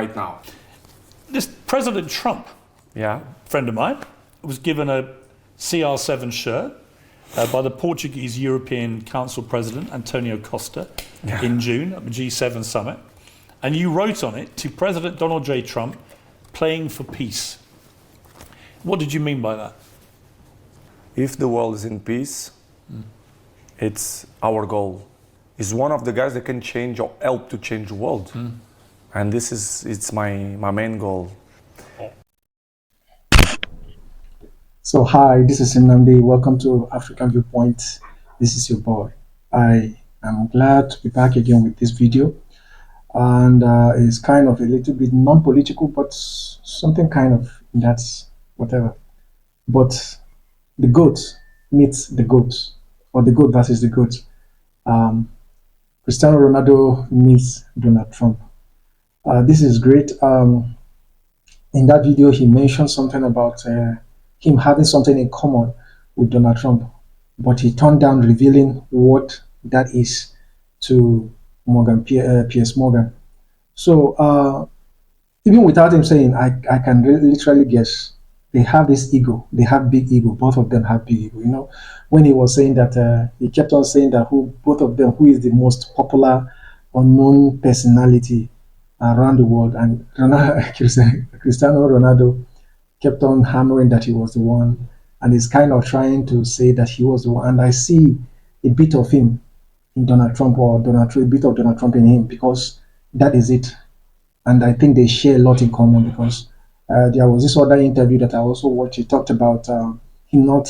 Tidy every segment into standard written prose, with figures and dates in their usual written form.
right now. This President Trump, friend of mine, was given a CR7 shirt by the Portuguese European Council President Antonio Costa in June at the G7 summit. And you wrote on it, to President Donald J. Trump, playing for peace. What did you mean by that? If the world is in peace, it's our goal. He's one of the guys that can change or help to change the world. And it's my main goal. So hi, this is Nnamdi. Welcome to African Viewpoint. This is your boy. I am glad to be back again with this video. And it's kind of a little bit non-political, but something kind of that's whatever. But the GOAT meets the GOAT, or the GOAT versus the GOAT. Cristiano Ronaldo meets Donald Trump. This is great. In that video, he mentioned something about him having something in common with Donald Trump, but he turned down revealing what that is to Piers Morgan. So even without him saying, I can literally guess they have this ego. They have big ego. Both of them have big ego. You know, when he was saying that, he kept on saying that both of them, who is the most popular unknown personality around the world, and Cristiano Ronaldo kept on hammering that he was the one, and is kind of trying to say that he was the one. And I see a bit of him in Donald Trump, or a bit of Donald Trump in him, because that is it. And I think they share a lot in common, because there was this other interview that I also watched. He talked about him not,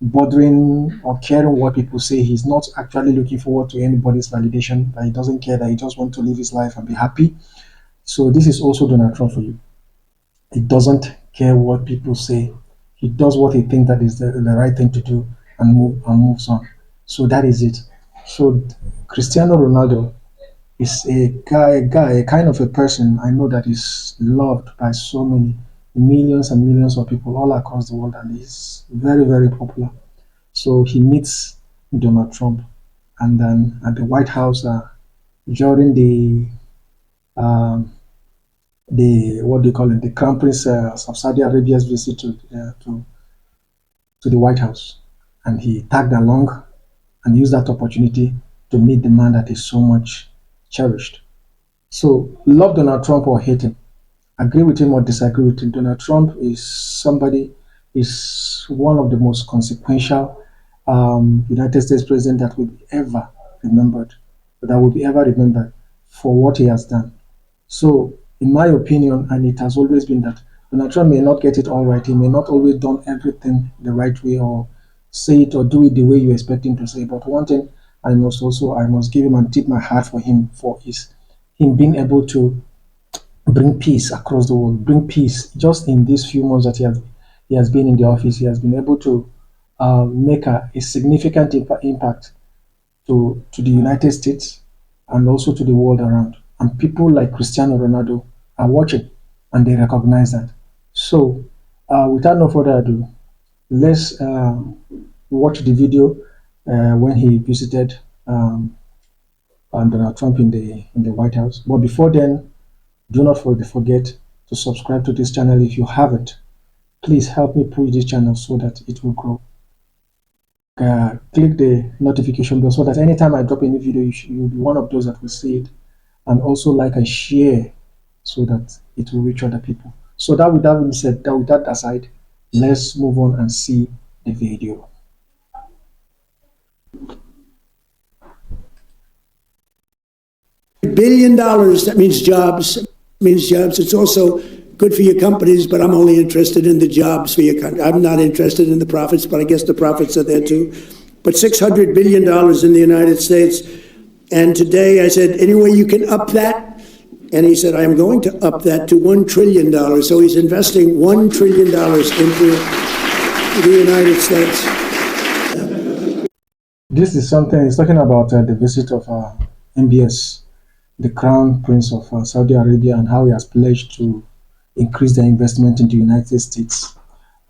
bothering or caring what people say. He's not actually looking forward to anybody's validation. That he doesn't care. That he just wants to live his life and be happy. So this is also Donald Trump for you. He doesn't care what people say. He does what he thinks that is the right thing to do, and moves on. So that is it. So Cristiano Ronaldo is a kind of a person I know that is loved by so many millions and millions of people all across the world, and he's very, very popular. So he meets Donald Trump, and then at the White House during the what do you call it, the Crown Prince of Saudi Arabia's visit to the White House, and he tagged along and used that opportunity to meet the man that is so much cherished. So love Donald Trump or hate him, agree with him or disagree with him, Donald Trump is one of the most consequential United States president that will be ever remembered, for what he has done. So in my opinion, and it has always been that Donald Trump may not get it all right. He may not always done everything the right way, or say it or do it the way you expect him to say. But one thing I must give him and tip my hat for him is him being able to bring peace across the world, bring peace. Just in these few months that he has been in the office, he has been able to make a significant impact to the United States and also to the world around. And people like Cristiano Ronaldo are watching, and they recognize that. So without no further ado, let's watch the video when he visited Donald Trump in the White House. But before then, do not forget to subscribe to this channel if you haven't. Please help me push this channel so that it will grow. Click the notification bell so that anytime I drop any video, you'll be one of those that will see it. And also like and share so that it will reach other people. So that with that being said, with that aside, let's move on and see the video. $1 billion, that means jobs. It's also good for your companies, but I'm only interested in the jobs for your country. I'm not interested in the profits, but I guess the profits are there too. But $600 billion in the United States. And today I said, any way you can up that? And he said, I am going to up that to $1 trillion. So he's investing $1 trillion into the United States. This is something, he's talking about the visit of MBS, the Crown Prince of Saudi Arabia, and how he has pledged to increase their investment in the United States.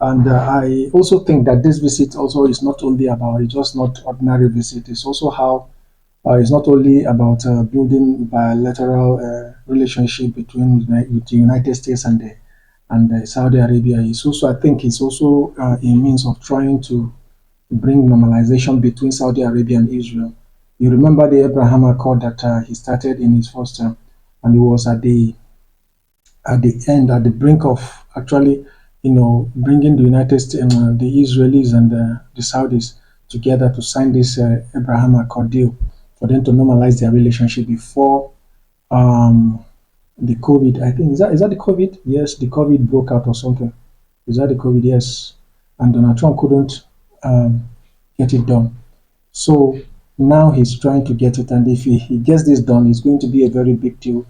And I also think that this visit also is not only about, it's just not ordinary visit, it's also how It's not only about building bilateral relationship between with the United States and Saudi Arabia. It's also, I think, it's also a means of trying to bring normalization between Saudi Arabia and Israel. You remember the Abraham Accord that he started in his first term, and it was at the end, at the brink of actually, bringing the United States and the Israelis and the Saudis together to sign this Abraham Accord deal for them to normalize their relationship before the COVID. I think is that the COVID? Yes, the COVID broke out or something. Is that the COVID? Yes, and Donald Trump couldn't get it done. So now he's trying to get it, and if he gets this done, it's going to be a very big deal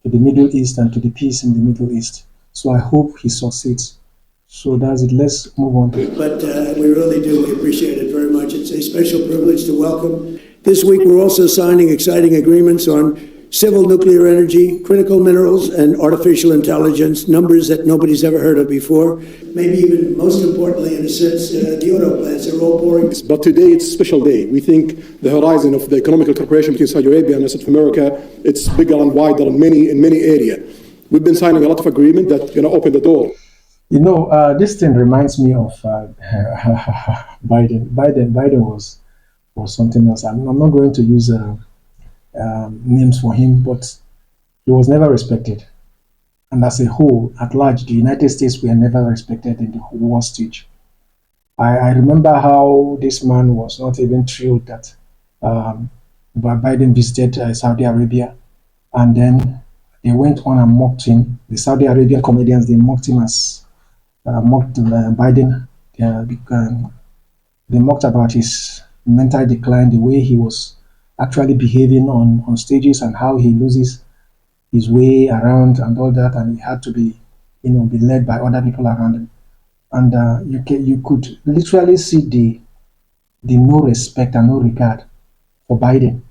to the Middle East and to the peace in the Middle East. So I hope he succeeds. So that's it. Let's move on. But we really do. We appreciate it very much. It's a special privilege to welcome. This week, we're also signing exciting agreements on civil nuclear energy, critical minerals, and artificial intelligence, numbers that nobody's ever heard of before. Maybe even most importantly, in a sense, the oil plants are all pouring. But today, it's a special day. We think the horizon of the economic cooperation between Saudi Arabia and South America, it's bigger and wider in many areas. We've been signing a lot of agreements that open the door. This thing reminds me of Biden. Biden was something else. I'm not going to use names for him, but he was never respected. And as a whole, at large, the United States were never respected in the war stage. I remember how this man was not even thrilled that Biden visited Saudi Arabia, and then they went on and mocked him. The Saudi Arabian comedians, they mocked him mocked Biden. They mocked about his mental decline, the way he was actually behaving on stages, and how he loses his way around and all that, and he had to be led by other people around him. And you could literally see the no respect and no regard for Biden.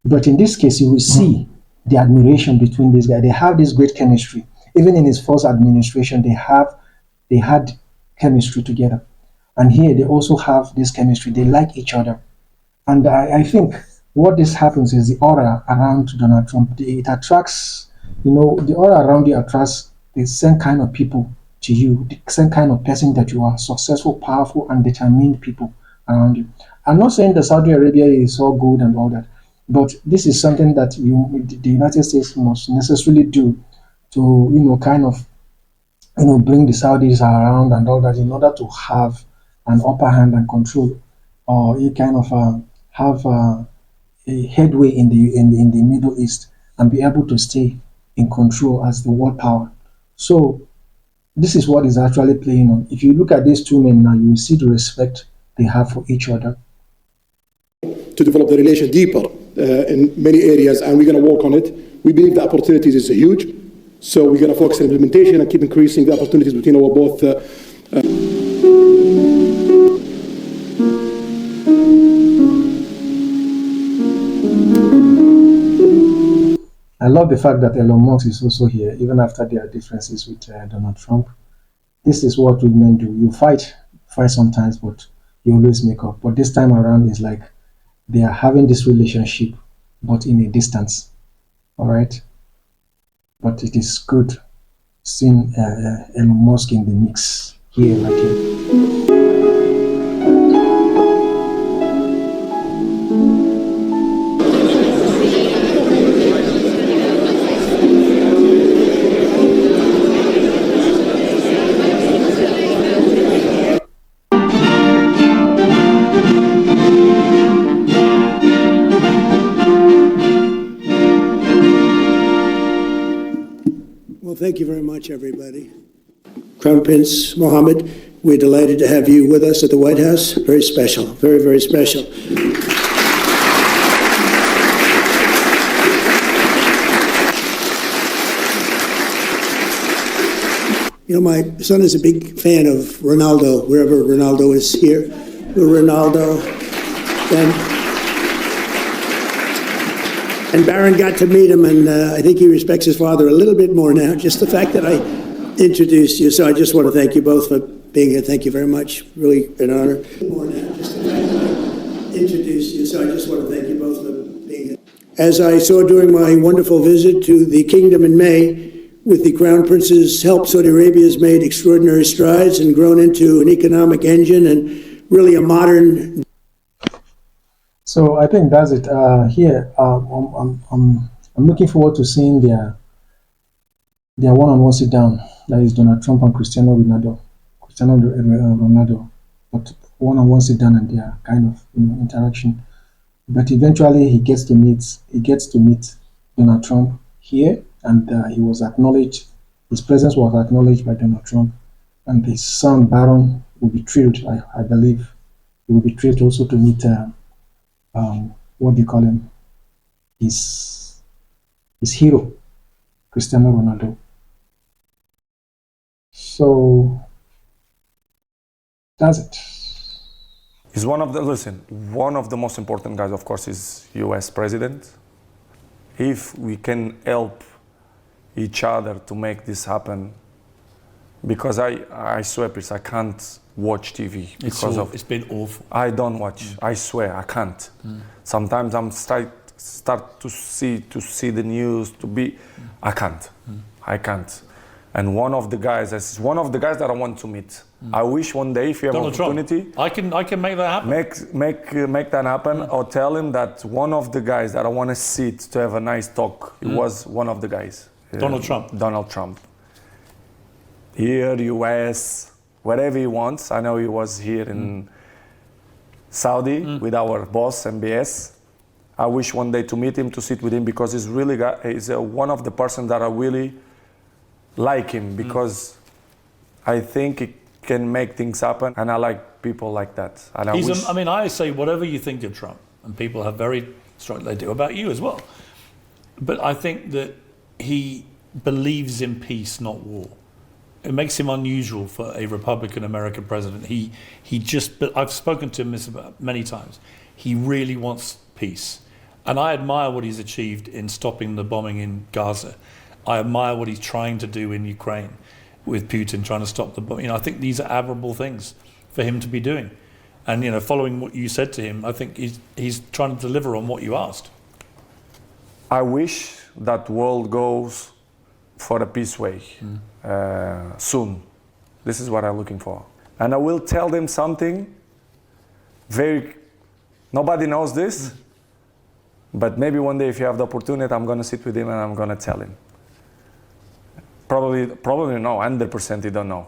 But in this case, you will see the admiration between these guys. They have this great chemistry. Even in his first administration, they had chemistry together. And here they also have this chemistry. They like each other. And I think what this happens is the aura around Donald Trump, it attracts, the aura around you attracts the same kind of people to you, the same kind of person that you are, successful, powerful, and determined people around you. I'm not saying that Saudi Arabia is all good and all that, but this is something that the United States must necessarily do to, bring the Saudis around and all that in order to have an upper hand and control, or you kind of have a headway in the Middle East and be able to stay in control as the world power. So this is what is actually playing on. If you look at these two men now, you will see the respect they have for each other. To develop the relation deeper in many areas, and we're going to work on it. We believe the opportunities is huge, so we're going to focus on implementation and keep increasing the opportunities between our both. I love the fact that Elon Musk is also here, even after their differences with Donald Trump. This is what we men do. You fight sometimes, but you always make up. But this time around, it's like they are having this relationship, but in a distance. All right? But it is good seeing Elon Musk in the mix here, right here. Thank you very much, everybody. Crown Prince Mohammed, we're delighted to have you with us at the White House. Very special, very, very special. My son is a big fan of Ronaldo, wherever Ronaldo is here. Ronaldo. And Barron got to meet him, and I think he respects his father a little bit more now, just the fact that I introduced you. So I just want to thank you both for being here. Thank you very much. Really an honor. More now, just the fact that I introduced you. So I just want to thank you both for as I saw during my wonderful visit to the kingdom in May. With the Crown Prince's help, Saudi Arabia has made extraordinary strides and grown into an economic engine and really a modern. So I think that's it. Here, I'm looking forward to seeing their one-on-one sit down. That is Donald Trump and Cristiano Ronaldo. But one-on-one sit down and their kind of interaction. But eventually, he gets to meet Donald Trump here, and he was acknowledged. His presence was acknowledged by Donald Trump, and his son Baron will be thrilled. I believe he will be thrilled also to meet. What do you call him? His hero, Cristiano Ronaldo. So that's it. He's one of the most important guys, of course, is US president. If we can help each other to make this happen, because I swear, Piers, I can't watch TV it's been awful. I don't watch. I swear, I can't. Sometimes I'm start to see the news I can't. I can't. And one of the guys that I want to meet. I wish one day, if you have Donald opportunity, Trump. I can make that happen. make that happen, or tell him that one of the guys that I want to sit to have a nice talk. It was one of the guys. Donald Trump. Donald Trump. Here, US, wherever he wants. I know he was here in Saudi with our boss, MBS. I wish one day to meet him, to sit with him, because he's one of the person that I really like him, because I think he can make things happen, and I like people like that. And I say whatever you think of Trump, and people have very strong, they do about you as well. But I think that he believes in peace, not war. It makes him unusual for a Republican American president. I've spoken to him many times. He really wants peace. And I admire what he's achieved in stopping the bombing in Gaza. I admire what he's trying to do in Ukraine with Putin, trying to stop the bombing. I think these are admirable things for him to be doing. And, following what you said to him, I think he's trying to deliver on what you asked. I wish that world goes for a peace way soon. This is what I'm looking for. And I will tell them something nobody knows this, but maybe one day if you have the opportunity, I'm going to sit with him and I'm going to tell him. Probably no, 100% he don't know.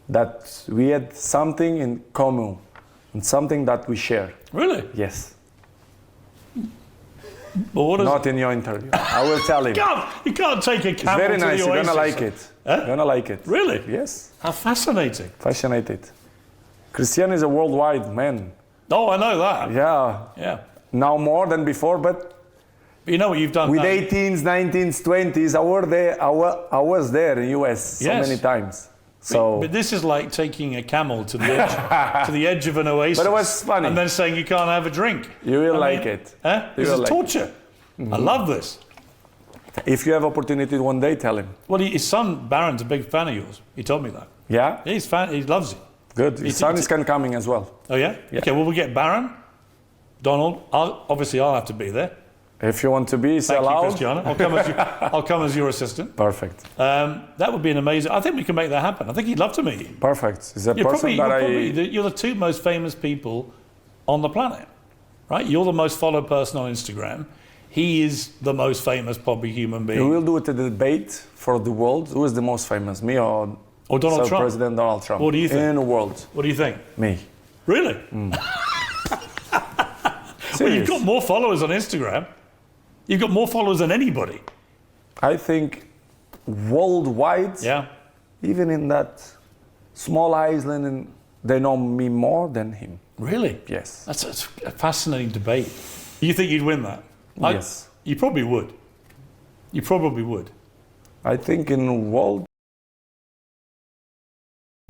That we had something in common, and something that we share. Really? Yes. But not in your interview. I will tell him. You can't take a camel It's very nice. to the You're Oasis. gonna like it. Huh? You're gonna like it. Really? Yes. How fascinating. Fascinated. Cristiano is a worldwide man. Oh, I know that. Yeah. Now more than before, but you know what you've done with now? 18s, 19s, 20s. I was there in US so many times. So, but this is like taking a camel to the edge of an oasis. But it was funny. And then saying you can't have a drink. You will like it. Huh? This is torture. Mm-hmm. I love this. If you have opportunity one day, tell him. Well, his son Baron's a big fan of yours. He told me that. Yeah? He's fan. He loves you. Good. His son is coming as well. Oh yeah? Okay. Well, we'll get Baron, Donald. I'll have to be there. If you want to be, Thank allowed. you, Cristiano. I'll come as your assistant. Perfect. That would be an amazing. I think we can make that happen. I think he'd love to meet you. Perfect. He's a person you're the two most famous people on the planet, right? You're the most followed person on Instagram. He is the most famous probably human being. We will do it a debate for the world. Who is the most famous, me or Donald Trump? President Donald Trump. What do you think? In the world. What do you think? Me. Really? Well, you've got more followers on Instagram. You've got more followers than anybody. I think worldwide, even in that small island, they know me more than him. Really? Yes. That's a fascinating debate. You think you'd win that? Yes. You probably would. You probably would. I think in the world.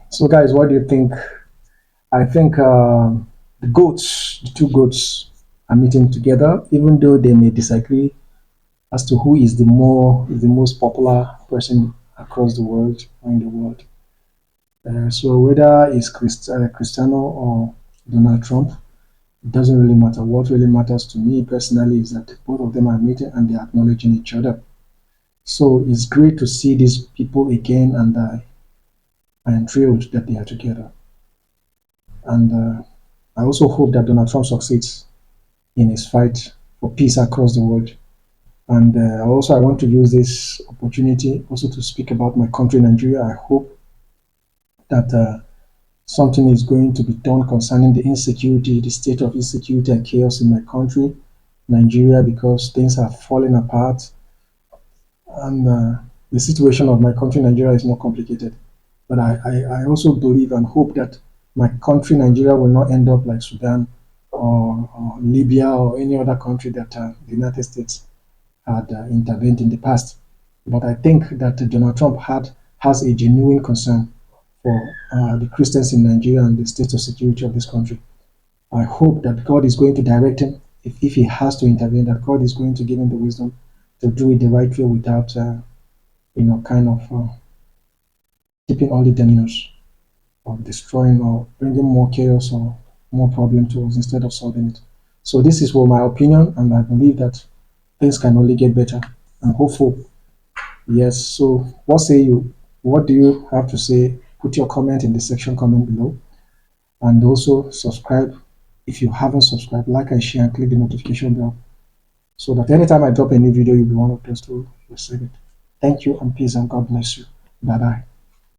So guys, what do you think? I think the two goats are meeting together, even though they may disagree as to who is the most popular person across the world or in the world. So whether it's Cristiano or Donald Trump, It doesn't really matter. What really matters to me personally is that both of them are meeting and they're acknowledging each other. So it's great to see these people again, and I am thrilled that they are together. And I also hope that Donald Trump succeeds in his fight for peace across the world. And also, I want to use this opportunity also to speak about my country, Nigeria. I hope that something is going to be done concerning the insecurity, the state of insecurity and chaos in my country, Nigeria, because things are falling apart. And the situation of my country, Nigeria, is more complicated. But I also believe and hope that my country, Nigeria, will not end up like Sudan or Libya or any other country that the United States had intervened in the past. But I think that Donald Trump has a genuine concern for the Christians in Nigeria and the state of security of this country. I hope that God is going to direct him, if he has to intervene, that God is going to give him the wisdom to do it the right way without, keeping all the dominoes of destroying or bringing more chaos or more problem to us instead of solving it. So this is my opinion, and I believe that things can only get better. I'm hopeful. Yes. So what say you? What do you have to say? Put your comment in the section comment below. And also subscribe if you haven't subscribed. Like and share and click the notification bell so that anytime I drop a new video, you'll be one of those to receive it. Thank you and peace and God bless you. Bye-bye.